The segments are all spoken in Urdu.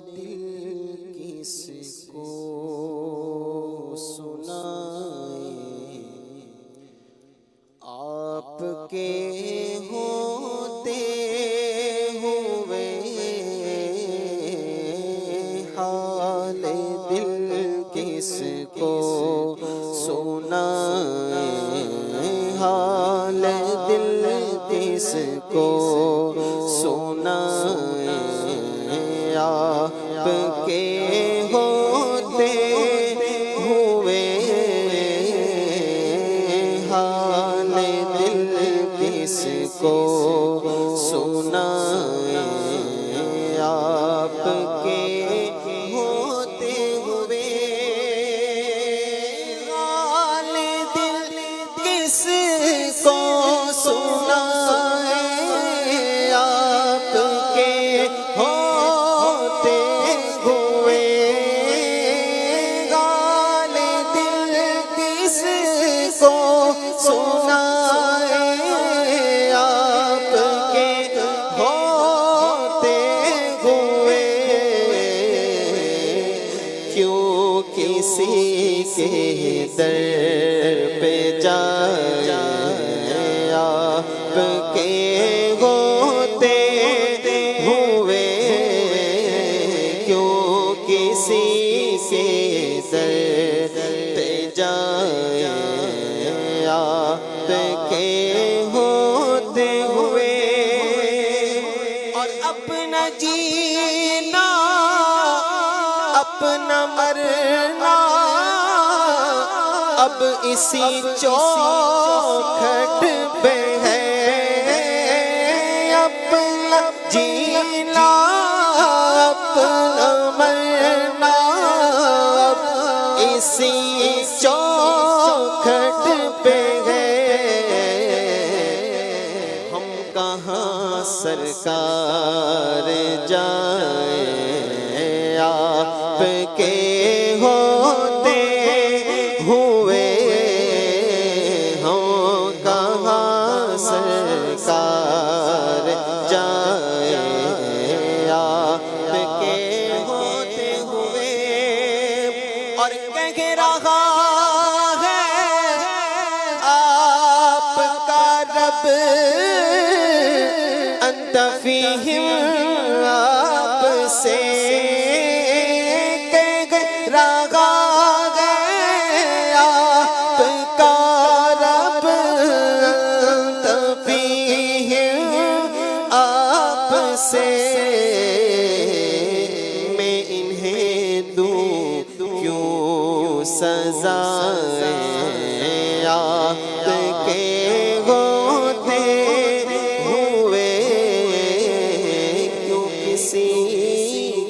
دل کس کو سنائیں، آپ کے ہوتے ہوئے حال دل کس کو سنائیں، حال دل کس کو سنائیں، آپ کے ہوتے ہوئے حال دل کس کو سنائیں، آپ کے ہوتے ہوئے حال دل کس کو سنائیں، آپ کے ہوتے ہوئے حال دل کس کو سنائیں، آپ کے ہوتے ہوئے کیوں کسی کے در پہ جائیں، آپ کے ہوتے ہوئے کیوں کسی کے در پہ جائیں، آپ کے ہوتے ہوئے اور اپنا جینا اپنا مرنا اب اسی چوکھٹ پہ ہے، اپنا جینا اپنا مرنا اب اسی چوکھٹ پہ ہے، ہم کہاں سرکار جائیں، آپ کے ہوتے ہوئے ہم کہاں سرکار جائیں، آپ کے ہوتے ہوئے اور کہہ رہا ہے آپ کا رب انت فیہم، آپ سے کہہ رہا ہے آپ کا رب انت فیہم، آپ سے میں انہیں دوں کیوں سزائیں، آپ کے ہوتے ہوئے کیوں کسی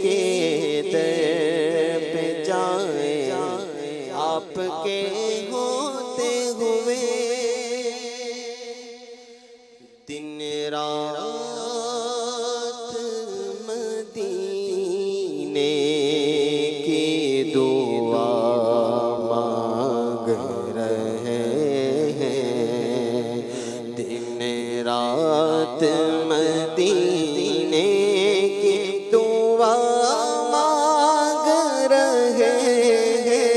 کے در پہ جائیں، آپ کے ہوتے ہوئے دن رات مدینے کی دعا مانگ رہے ہیں، دن رات مدینے کی دعا مانگ رہے ہیں،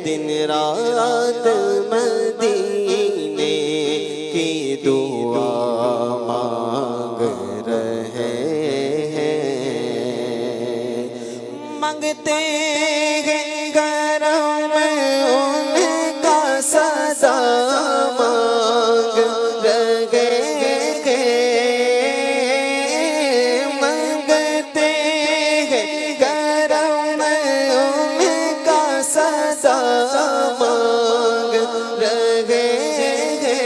دن رات مدینے کی دعا مانگ رہے ہیں، مانگتے ہیں کرم ان کا سزا مانگ رہے ہیں، مانگتے ہیں کرم ان کا سزا مانگ رہے ہیں،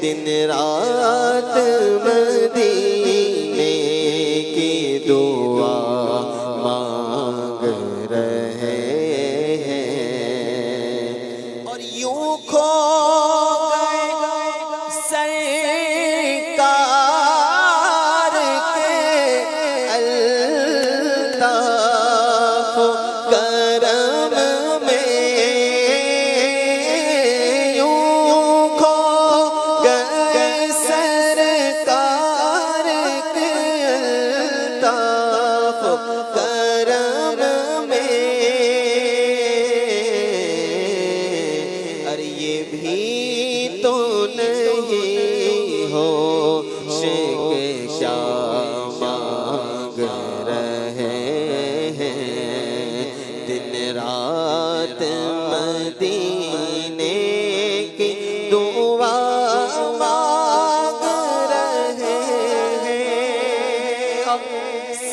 دن رات مدینے کی دعا مانگ رہے ہیں، اور یوں کھو گئے سرکار کے الطاف کرم میں، یوں کھو گئے بھی تو نہیں ہو کے کیا مانگ رہے ہیں دن رات مدینے کی دعا مانگ رہے ہیں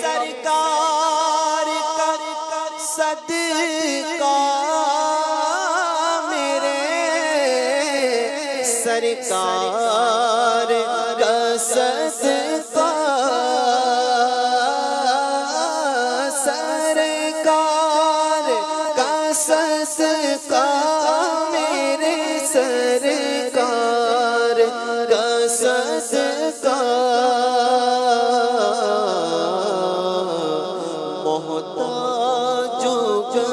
سرکار کا صدقہ میرے سرکار کا صدقہ سرکار کا صدقہ میرے سرکار کا صدقہ محتاجوں کا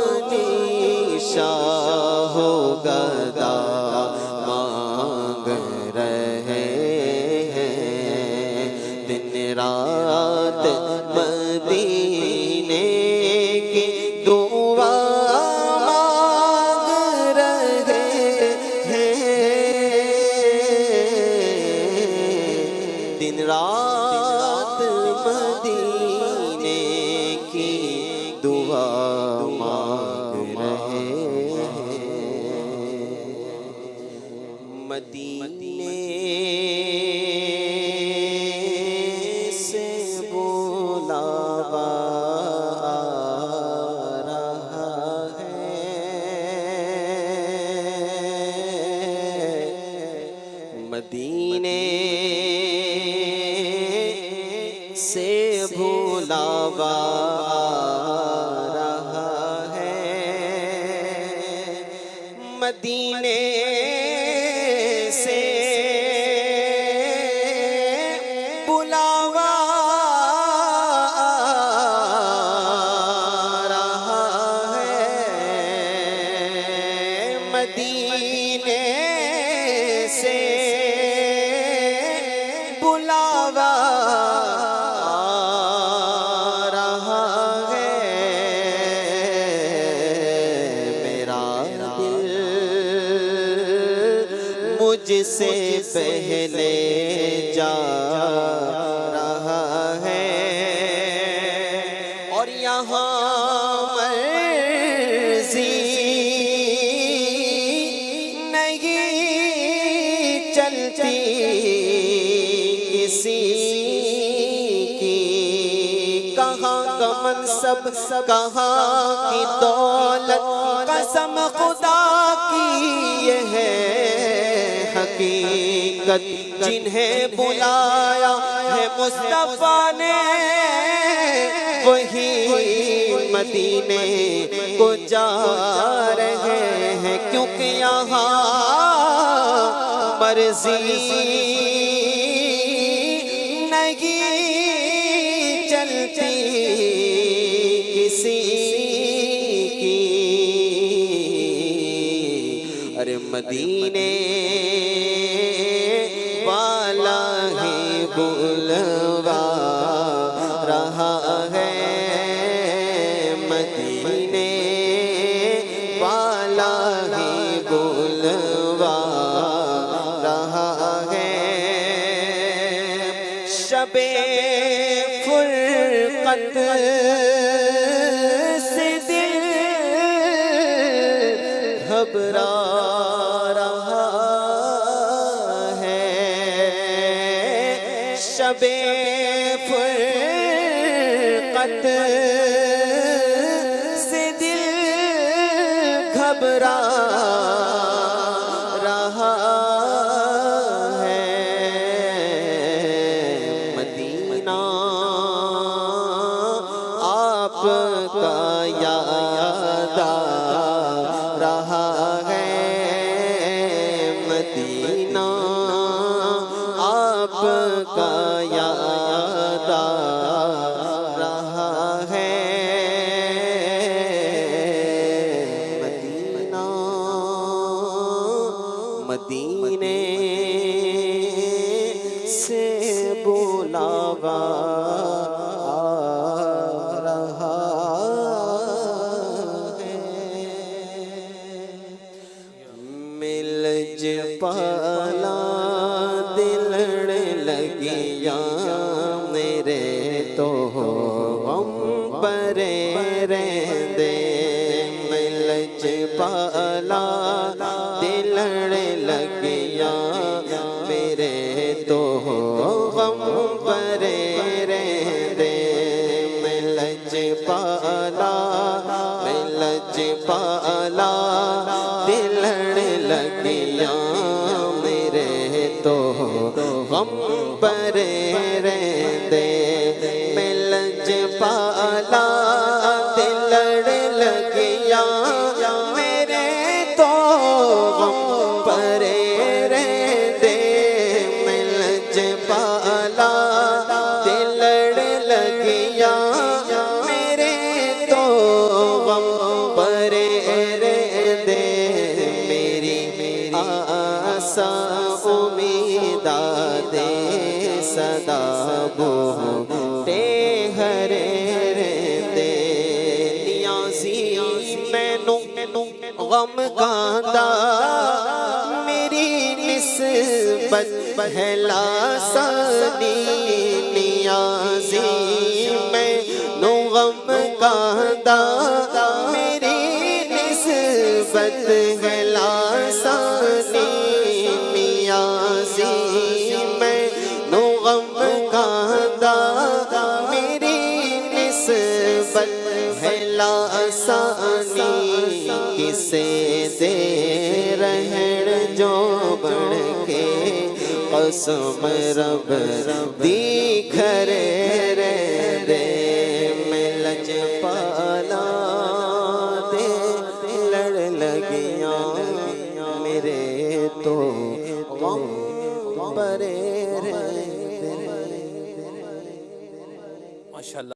شاہ گدا مانگ رہے ہیں دن رات مدینے کی دعا مانگ رہے ہیں دن رات مدینے کی دعا مانگ رہے مدینے سے بلاوا آ رہا ہے مدینے سے بلاوا آ رہا ہے مدینے سے بلاوا آ رہا ہے مدینے سے بلاوا آ رہا ہے میرا دل مجھ سے پہلے جا رہا ہے اور یہاں مرضی نہیں چلتی کسی کی کہاں کا منصب کہاں کی دولت قسم خدا کی یہ ہے حقیقت جنہیں بلایا ہے مصطفیٰ نے وہی مدینے کو جا رہے ہیں کیونکہ یہاں مرضی نہیں چلتی کسی کی ارے مدینے والا ہی بلوا رہا ہے مدینے والا ہی بلوا رہا ہے شب فرقت سے دل گھبرا رہا ہے شب فرقت سے دل گھبرا رہا ہے مدینہ آپ کا یاد آ رہا ہے مدینہ آپ کا یاد آ رہا ہے مدینہ مدینے سے بلاوا آ رہا ہے مل لج پالا دلڑ لگیا میرے تو غم پرے رہندے میں لج پالا دلڑ لگیا میرے تو غم پرے رہندے میں لج پالا دلڑ لگیا میرے تو غم پرے رہندے میں لج پالا دلڑ لگیا میرے تو غم پرے رہندے میں لج پالا دلڑ لگیا میرے تو غم پرے رہندے میری آسا امیدہ دے صدا بوٹے ہرے رہندے نیازی مینوں غم کاندا میری نسبت ہے لاسانی نیازی مینوں غم کاندا میری نسبت ہے لاسانی نیازی مینوں غم کاندا میری نسبت ہے لاسانی کسے دے رہن جو بڑھ کے قسم رب دی کھرے رہ دے میں لج پالا دلڑ لگیا میرے تو غم پرے رہندے ماشاءاللہ